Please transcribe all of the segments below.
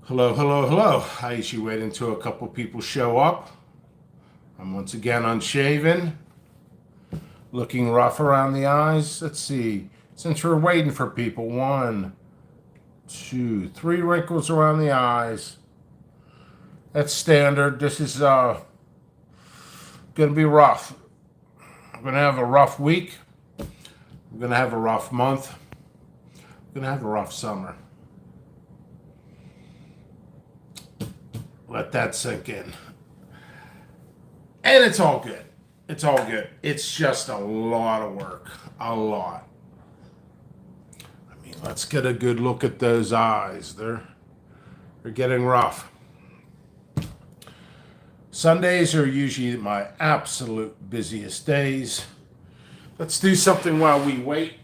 Hello, hello, hello. I usually wait until a couple people show up. I'm once again unshaven, looking rough around the eyes. Let's see. Since we're waiting for people, one, two, three wrinkles around the eyes. That's standard. This is gonna be rough. I'm gonna have a rough week. I'm gonna have a rough month. I'm gonna have a rough summer. Let that sink in. And it's all good. It's all good. It's just a lot of work. A lot. I mean, let's get a good look at those eyes. They're getting rough. Sundays are usually my absolute busiest days. Let's do something while we wait.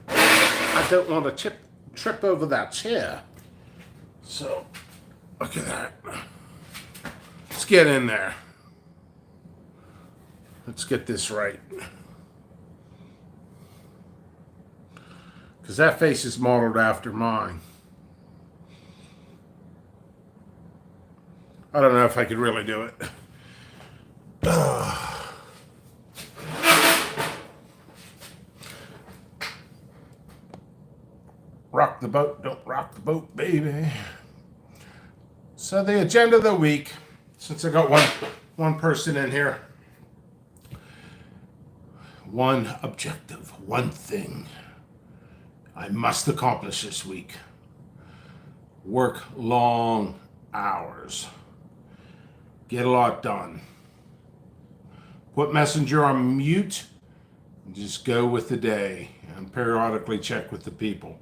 I don't want to trip over that chair. So, look at that. Let's get in there. Let's get this right. Because that face is modeled after mine. I don't know if I could really do it. Rock the boat, don't rock the boat, baby. So the agenda of the week, since I got one person in here, one objective, one thing I must accomplish this week. Work long hours. Get a lot done. Put Messenger on mute and just go with the day and periodically check with the people.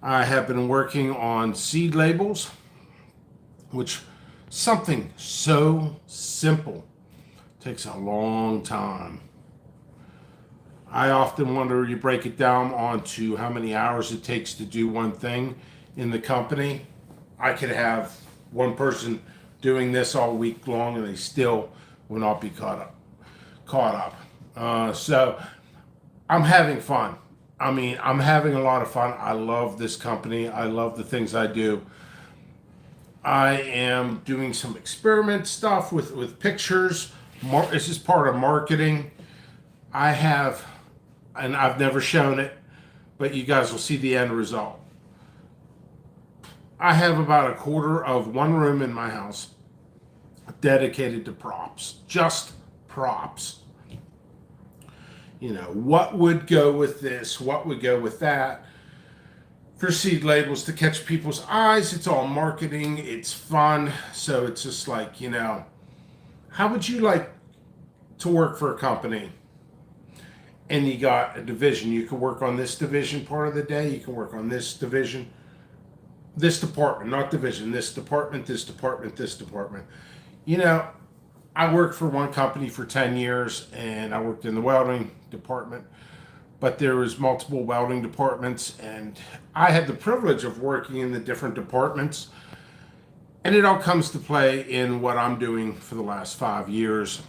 I have been working on seed labels, which something so simple takes a long time. I often wonder, you break it down onto how many hours it takes to do one thing in the company. I could have one person doing this all week long and they still will not be caught up. So I'm having fun. I mean, I'm having a lot of fun. I love this company. I love the things I do. I am doing some experiment stuff with pictures. This is part of marketing. I have, and I've never shown it, but you guys will see the end result. I have about a quarter of one room in my house dedicated to props, just props. You know, what would go with this? What would go with that? For seed labels to catch people's eyes. It's all marketing. It's fun. So it's just like, how would you like to work for a company? And you got a division. You can work on this division part of the day. You can work on this division, this department, not division, this department, this department, this department. I worked for one company for 10 years and I worked in the welding department, but there was multiple welding departments and I had the privilege of working in the different departments, and it all comes to play in what I'm doing for the last 5 years.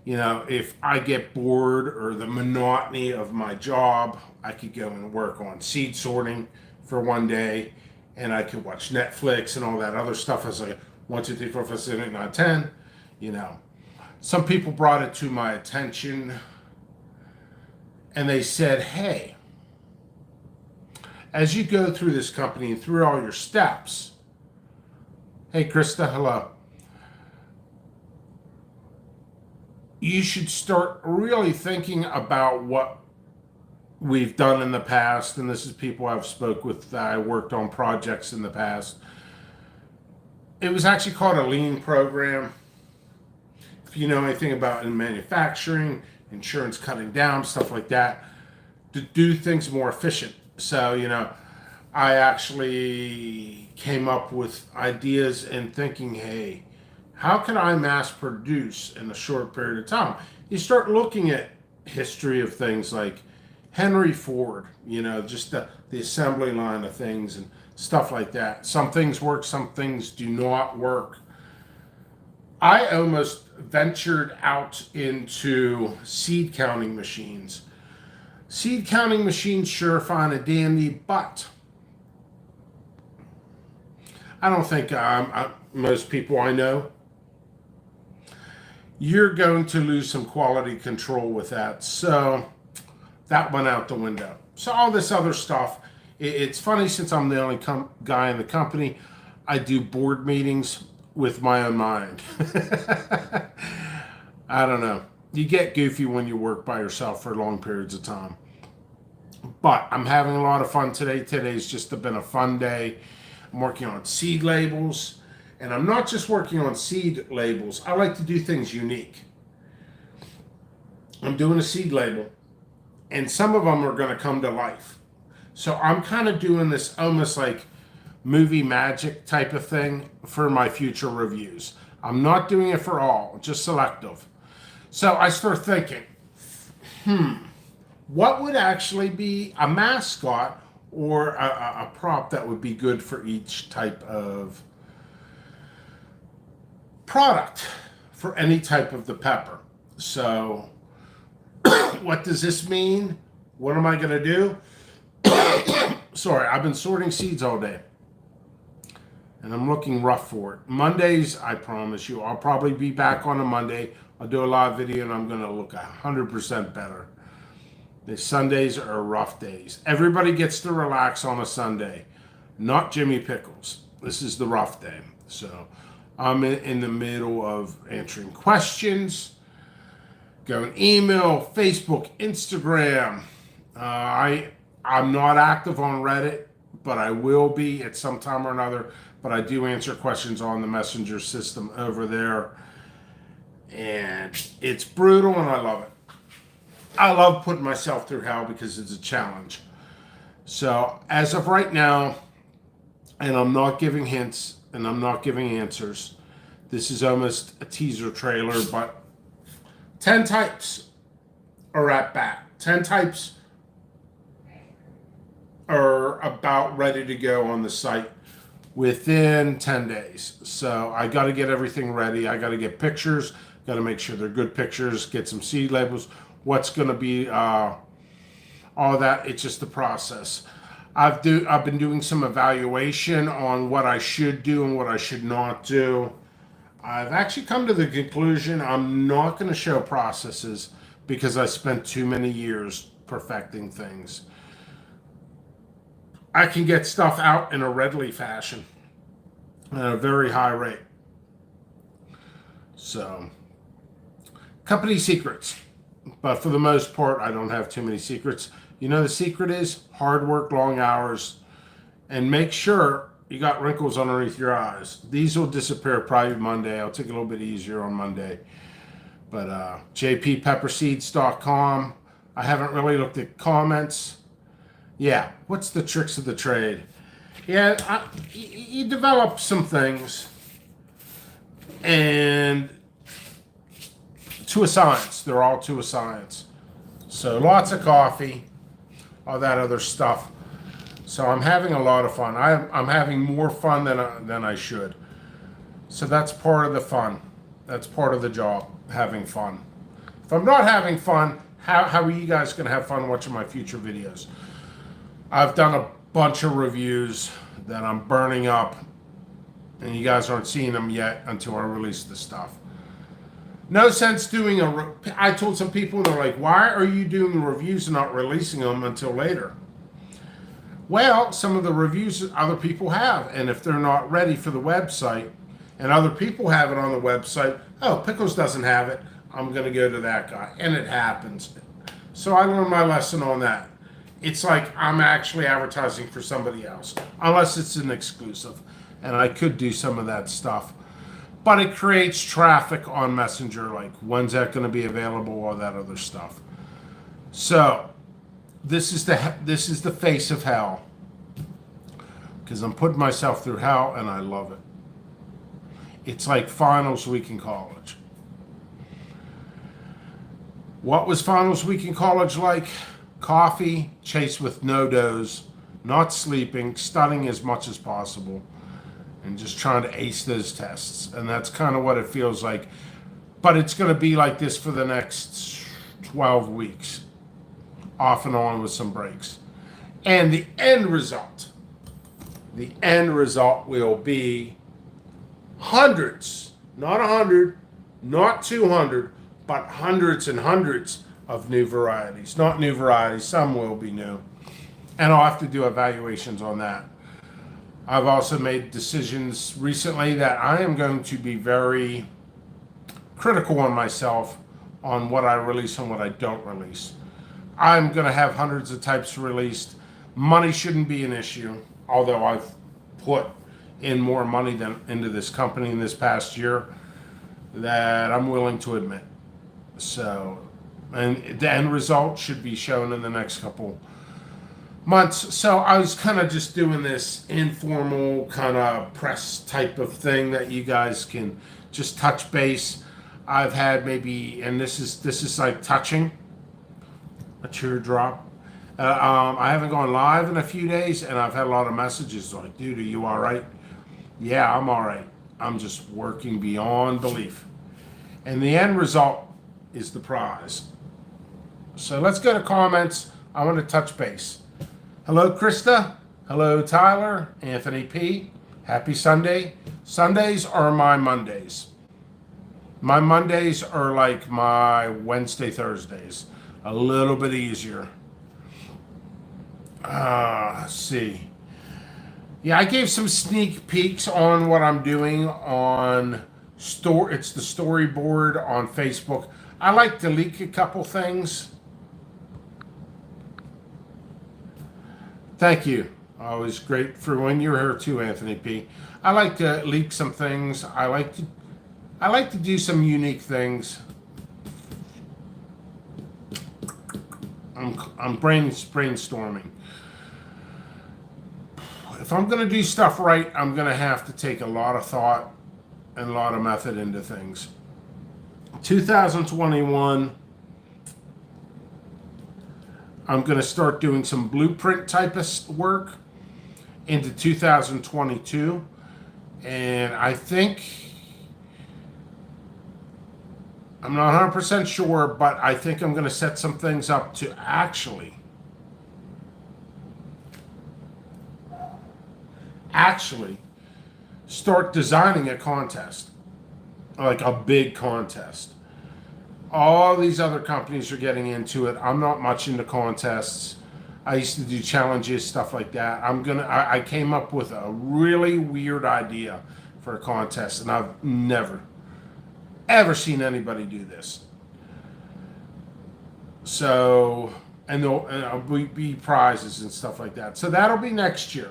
If I get bored or the monotony of my job, I could go and work on seed sorting for one day and I could watch Netflix and all that other stuff as I 1, 2, 3, 4, 5, 6, 7, 8, 9, 10. Some people brought it to my attention and they said, hey, as you go through this company and through all your steps, hey, Krista, hello. You should start really thinking about what we've done in the past. And this is people I've spoke with, I worked on projects in the past. It was actually called a lean program. If you know anything about in manufacturing, insurance cutting down, stuff like that, to do things more efficient. So, I actually came up with ideas and thinking, hey, how can I mass produce in a short period of time? You start looking at history of things like Henry Ford, just the assembly line of things and stuff like that. Some things work, some things do not work. I almost ventured out into seed counting machines. Seed counting machines, sure, fine and dandy, but I don't think most people I know, you're going to lose some quality control with that. So that went out the window. So all this other stuff, it's funny since I'm the only guy in the company, I do board meetings with my own mind. I don't know. You get goofy when you work by yourself for long periods of time. But I'm having a lot of fun today. Today's just been a fun day. I'm working on seed labels. And I'm not just working on seed labels. I like to do things unique. I'm doing a seed label. And some of them are going to come to life. So I'm kind of doing this almost like movie magic type of thing for my future reviews. I'm not doing it for all, just selective. So I start thinking, what would actually be a mascot or a prop that would be good for each type of product for any type of the pepper? So what does this mean? What am I going to do? Sorry, I've been sorting seeds all day. And I'm looking rough for it. Mondays, I promise you, I'll probably be back on a Monday. I'll do a live video and I'm going to look 100% better. The Sundays are rough days. Everybody gets to relax on a Sunday. Not Jimmy Pickles. This is the rough day. So I'm in the middle of answering questions. Going email, Facebook, Instagram. I'm not active on Reddit, but I will be at some time or another. But I do answer questions on the messenger system over there. And it's brutal and I love it. I love putting myself through hell because it's a challenge. So as of right now, and I'm not giving hints and I'm not giving answers. This is almost a teaser trailer, but 10 types are at bat. 10 types are about ready to go on the site within 10 days. So I got to get everything ready. I got to get pictures, got to make sure they're good pictures, get some seed labels, what's going to be all that. It's just the process. I've been doing some evaluation on what I should do and what I should not do. I've actually come to the conclusion I'm not going to show processes because I spent too many years perfecting things. I can get stuff out in a readily fashion at a very high rate. So, company secrets. But for the most part, I don't have too many secrets. You know, the secret is hard work, long hours, and make sure you got wrinkles underneath your eyes. These will disappear probably Monday. I'll take it a little bit easier on Monday. But jppepperseeds.com. I haven't really looked at comments. Yeah, what's the tricks of the trade? Yeah, you develop some things, and to a science. They're all to a science. So lots of coffee, all that other stuff. So I'm having a lot of fun. I'm having more fun than I should. So that's part of the fun. That's part of the job, having fun. If I'm not having fun, how are you guys going to have fun watching my future videos? I've done a bunch of reviews that I'm burning up, and you guys aren't seeing them yet until I release the stuff. No sense doing I told some people, they're like, why are you doing the reviews and not releasing them until later? Well, some of the reviews other people have, and if they're not ready for the website, and other people have it on the website, oh, Pickles doesn't have it, I'm going to go to that guy. And it happens. So I learned my lesson on that. It's like I'm actually advertising for somebody else, unless it's an exclusive. And I could do some of that stuff. But it creates traffic on Messenger, like when's that going to be available, all that other stuff. So this is the face of hell, because I'm putting myself through hell and I love it. It's like finals week in college. What was finals week in college like? Coffee, chased with no dose, not sleeping, studying as much as possible, and just trying to ace those tests. And that's kind of what it feels like. But it's going to be like this for the next 12 weeks. off and on with some breaks. And the end result will be hundreds, not 100, not 200, but hundreds and hundreds of new varieties. Not new varieties, some will be new. And I'll have to do evaluations on that. I've also made decisions recently that I am going to be very critical on myself on what I release and what I don't release. I'm going to have hundreds of types released. Money shouldn't be an issue, although I've put in more money than into this company in this past year that I'm willing to admit. So, and the end result should be shown in the next couple months. So I was kind of just doing this informal kind of press type of thing that you guys can just touch base. I've had maybe, and this is like touching a teardrop. I haven't gone live in a few days, and I've had a lot of messages like, dude, are you all right? Yeah, I'm all right. I'm just working beyond belief. And the end result is the prize. So let's go to comments. I want to touch base. Hello, Krista. Hello, Tyler. Anthony P. Happy Sunday. Sundays are my Mondays. My Mondays are like my Wednesday, Thursdays. A little bit easier. Let's see. Yeah, I gave some sneak peeks on what I'm doing on it's the storyboard on Facebook. I like to leak a couple things. Thank you. Always great for when you're here too, Anthony P. I like to leak some things. I like to do some unique things. I'm brainstorming. If I'm going to do stuff right, I'm going to have to take a lot of thought and a lot of method into things. 2021, I'm going to start doing some blueprint type of work into 2022. And I think, I'm not 100% sure, but I think I'm going to set some things up to actually start designing a contest, like a big contest. All these other companies are getting into it. I'm not much into contests. I used to do challenges, stuff like that. I came up with a really weird idea for a contest, and I've never, ever seen anybody do this. So, and there'll be prizes and stuff like that. So that'll be next year.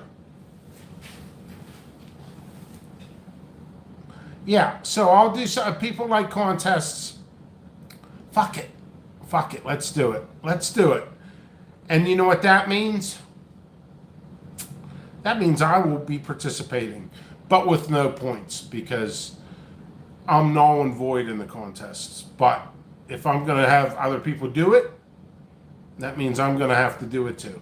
Yeah, so I'll do some, people like contests. Fuck it. Let's do it. And you know what that means? That means I will be participating, but with no points, because I'm null and void in the contests. But if I'm going to have other people do it, that means I'm going to have to do it too.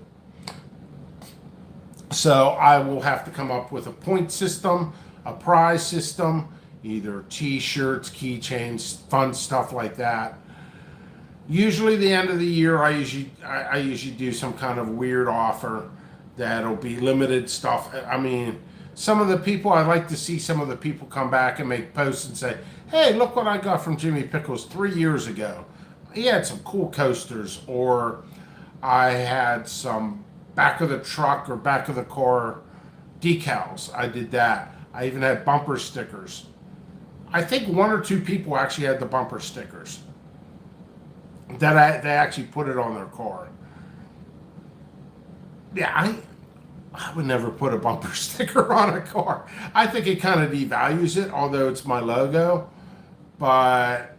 So I will have to come up with a point system, a prize system, either t-shirts, keychains, fun stuff like that. Usually the end of the year, I usually do some kind of weird offer that'll be limited stuff. I mean, some of the people, I like to see some of the people come back and make posts and say, hey, look what I got from Jimmy Pickles 3 years ago. He had some cool coasters, or I had some back of the truck or back of the car decals. I did that. I even had bumper stickers. I think one or two people actually had the bumper stickers that they actually put it on their car. Yeah, I would never put a bumper sticker on a car. I think it kind of devalues it, although it's my logo. But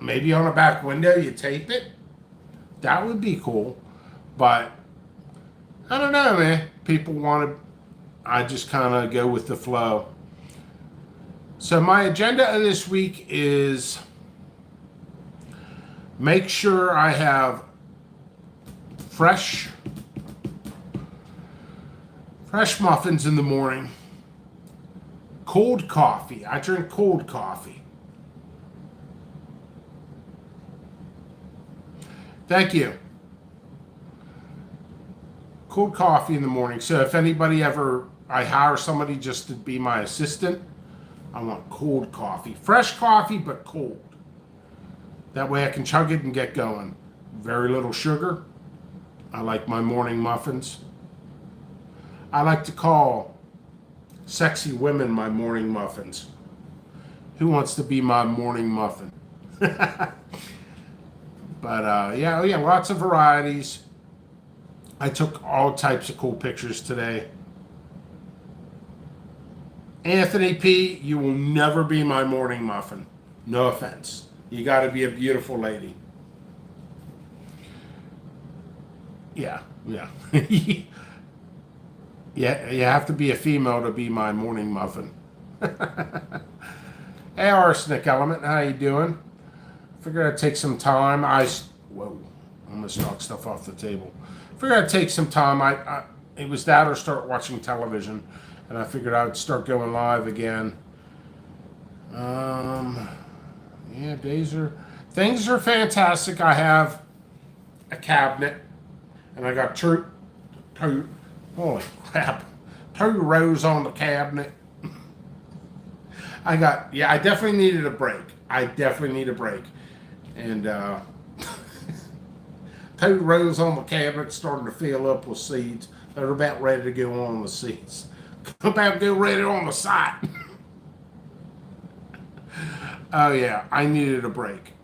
maybe on a back window you tape it. That would be cool. But I don't know, man. People want to, I just kind of go with the flow. So my agenda of this week is make sure I have fresh muffins in the morning. Cold coffee. I drink cold coffee. Thank you. Cold coffee in the morning. So if anybody ever, I hire somebody just to be my assistant, I want cold coffee. Fresh coffee, but cold. That way I can chug it and get going. Very little sugar. I like my morning muffins. I like to call sexy women my morning muffins. Who wants to be my morning muffin? But yeah, lots of varieties. I took all types of cool pictures today. Anthony P., you will never be my morning muffin. No offense. You got to be a beautiful lady. Yeah. Yeah, you have to be a female to be my morning muffin. Hey, Arsenic Element, how you doing? Figured I'd take some time. Whoa, almost knocked stuff off the table. Figured I'd take some time. It was that or start watching television, and I figured I'd start going live again. Yeah, things are fantastic. I have a cabinet, and I got two holy crap, 2 rows on the cabinet. I definitely needed a break. And 2 rows on the cabinet starting to fill up with seeds. They're about ready to go on the seeds. About to go ready on the site. Oh yeah, I needed a break.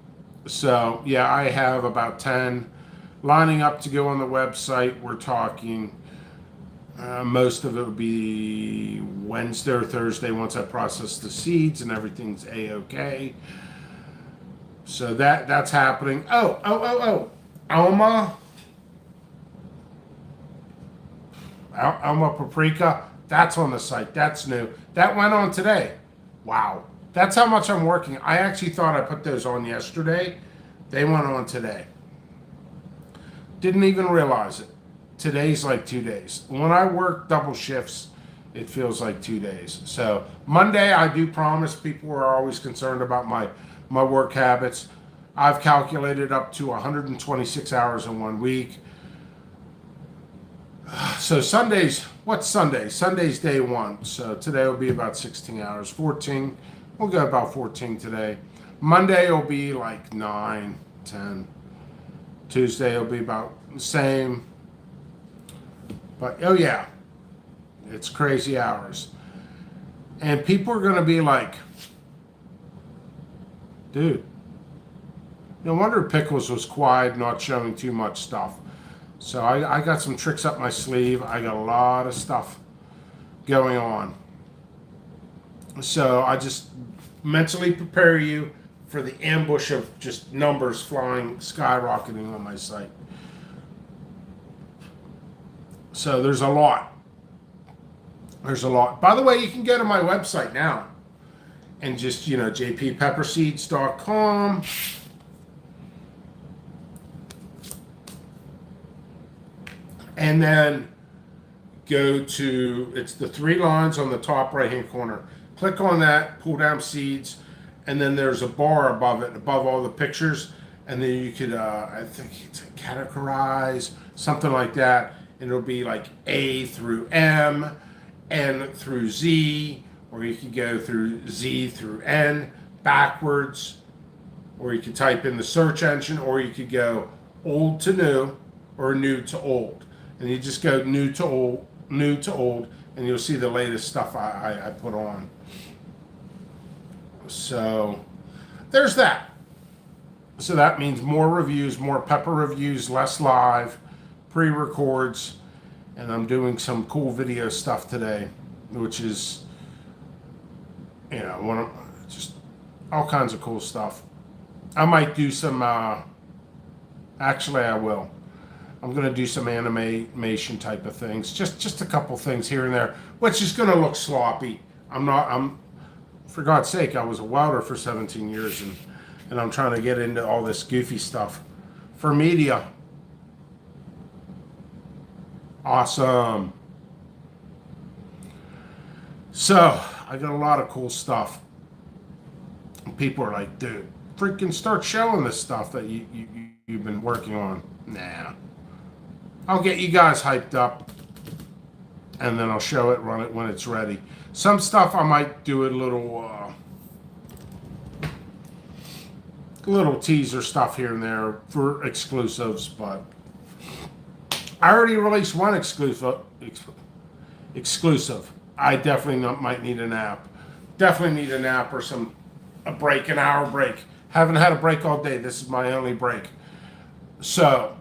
So yeah, I have about 10 lining up to go on the website. We're talking most of it will be Wednesday or Thursday once I process the seeds and everything's a-okay. So that's happening. Alma Paprika, that's on the site. That's new. That went on today. Wow. That's how much I'm working. I actually thought I put those on yesterday. They went on today. Didn't even realize it. Today's like 2 days. When I work double shifts, it feels like 2 days. So Monday, I do promise, people are always concerned about my work habits. I've calculated up to 126 hours in 1 week. So what's Sunday? Sunday's day 1. So today will be about 16 hours, 14. We'll go about 14 today. Monday will be like 9, 10. Tuesday will be about the same. But oh yeah, it's crazy hours. And people are going to be like, dude, no wonder Pickles was quiet, not showing too much stuff. So I got some tricks up my sleeve. I got a lot of stuff going on. So I just mentally prepare you for the ambush of just numbers flying, skyrocketing on my site. So there's a lot. By the way, you can go to my website now and just, jppepperseeds.com. And then go to, it's the 3 lines on the top right-hand corner. Click on that, pull down seeds, and then there's a bar above it, above all the pictures. And then you could, I think it's categorize, something like that. And it'll be like A through M, N through Z, or you could go through Z through N backwards, or you could type in the search engine, or you could go old to new or new to old. And you just go new to old, and you'll see the latest stuff I put on. So there's that. So that means more reviews, more pepper reviews, less live, pre-records, and I'm doing some cool video stuff today, which is, just all kinds of cool stuff. I might do some, actually I will. I'm going to do some animation type of things, just a couple things here and there, which is going to look sloppy. For God's sake, I was a welder for 17 years, and I'm trying to get into all this goofy stuff for media. Awesome. So I got a lot of cool stuff. People are like, dude, freaking start showing this stuff that you've been working on. Nah. I'll get you guys hyped up, and then I'll show it, run it when it's ready. Some stuff I might do a little teaser stuff here and there for exclusives, but I already released one exclusive. I definitely might need a nap. Definitely need a nap or a break, an hour break. Haven't had a break all day. This is my only break. So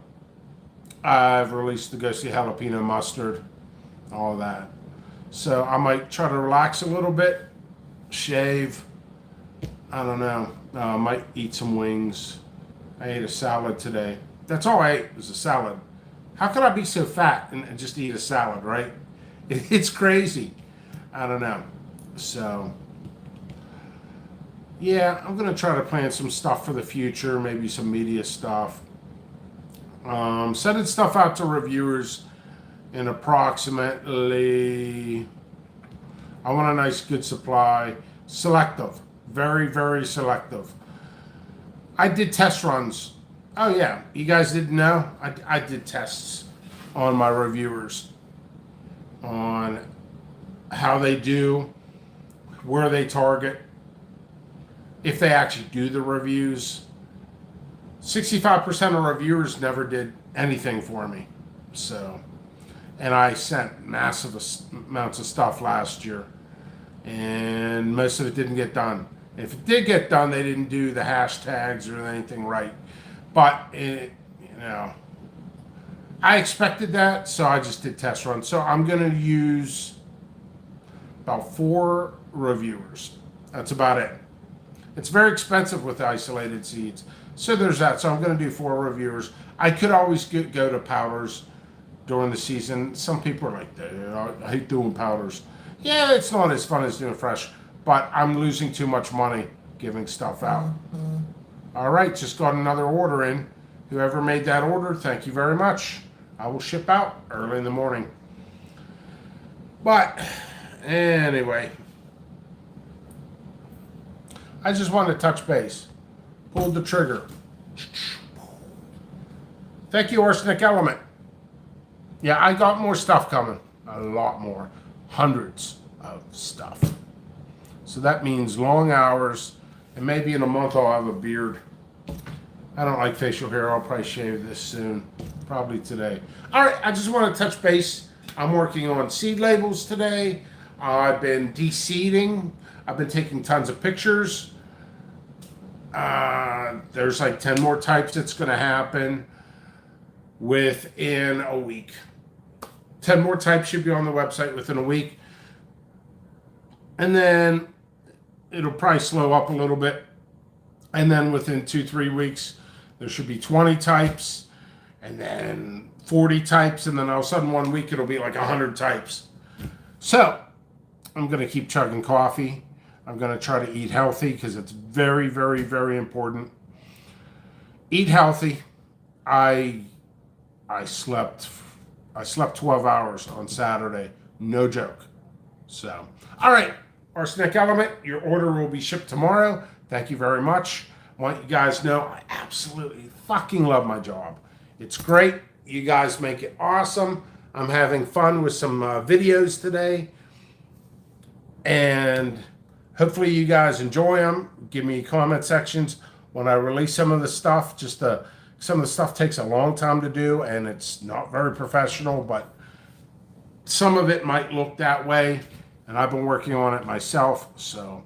I've released the Ghosty Jalapeno Mustard, all that. So I might try to relax a little bit, shave. I don't know. Might eat some wings. I ate a salad today. That's all I ate was a salad. How could I be so fat and just eat a salad, right? It's crazy. I don't know. So, yeah, I'm going to try to plan some stuff for the future, maybe some media stuff. Sending stuff out to reviewers in approximately, I want a nice good supply. Selective. Very, very selective. I did test runs. Oh yeah, you guys didn't know? I did tests on my reviewers on how they do, where they target, if they actually do the reviews. 65% of reviewers never did anything for me. So, and I sent massive amounts of stuff last year, and most of it didn't get done. If it did get done, they didn't do the hashtags or anything right. But I expected that, so I just did test runs. So I'm going to use about 4 reviewers. That's about it. It's very expensive with isolated seeds. So there's that. So I'm going to do 4 reviewers. I could always go to powders during the season. Some people are like, I hate doing powders. Yeah, it's not as fun as doing fresh, but I'm losing too much money giving stuff out. All right, just got another order in. Whoever made that order, thank you very much. I will ship out early in the morning. But anyway, I just wanted to touch base. Pulled the trigger. Thank you, Arsenic Element. Yeah, I got more stuff coming. A lot more. Hundreds of stuff. So that means long hours, and maybe in a month I'll have a beard. I don't like facial hair. I'll probably shave this soon. Probably today. All right, I just want to touch base. I'm working on seed labels today. I've been de-seeding. I've been taking tons of pictures. There's like 10 more types that's going to happen within a week. 10 more types should be on the website within a week. And then it'll probably slow up a little bit. And then within 2-3 weeks, there should be 20 types, and then 40 types, and then all of a sudden 1 week it'll be like 100 types. So I'm going to keep chugging coffee. I'm going to try to eat healthy because it's very, very, very important. Eat healthy. I slept 12 hours on Saturday. No joke. So, all right. Arsenic Element, your order will be shipped tomorrow. Thank you very much. I want you guys to know I absolutely fucking love my job. It's great. You guys make it awesome. I'm having fun with some videos today. And hopefully you guys enjoy them. Give me comment sections when I release some of the stuff. Some of the stuff takes a long time to do, and it's not very professional, but some of it might look that way. And I've been working on it myself, so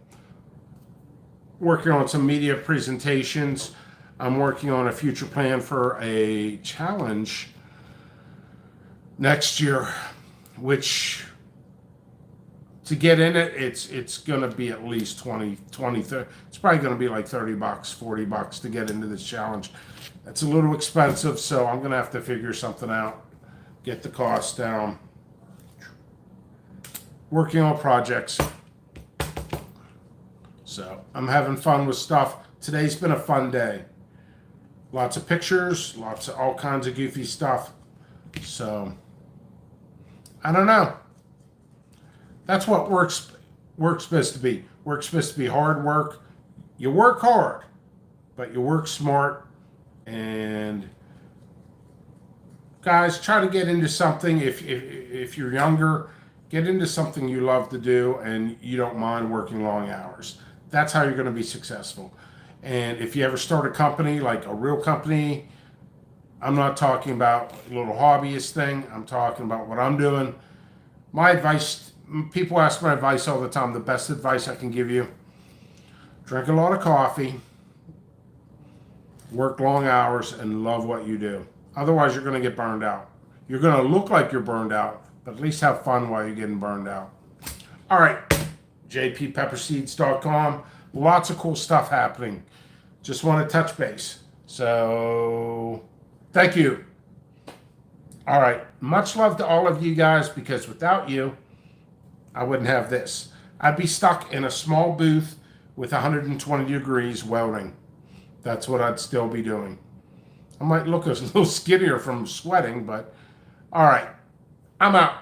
working on some media presentations. I'm working on a future plan for a challenge next year, which to get in it, it's going to be at least 20, 30. It's probably going to be like $30, $40 to get into this challenge. That's a little expensive, so I'm going to have to figure something out, get the cost down. Working on projects. So I'm having fun with stuff. Today's been a fun day. Lots of pictures, lots of all kinds of goofy stuff. So I don't know. That's what work's supposed to be. Work's supposed to be hard work. You work hard, but you work smart, and guys, try to get into something. If you're younger, get into something you love to do and you don't mind working long hours. That's how you're going to be successful. And if you ever start a company, like a real company, I'm not talking about a little hobbyist thing. I'm talking about what I'm doing. My advice, people ask my advice all the time. The best advice I can give you: drink a lot of coffee, work long hours, and love what you do. Otherwise, you're going to get burned out. You're going to look like you're burned out, but at least have fun while you're getting burned out. All right, jppepperseeds.com. Lots of cool stuff happening. Just want to touch base. So, thank you. All right, much love to all of you guys, because without you, I wouldn't have this. I'd be stuck in a small booth with 120 degrees welding. That's what I'd still be doing. I might look a little skinnier from sweating, but all right, I'm out.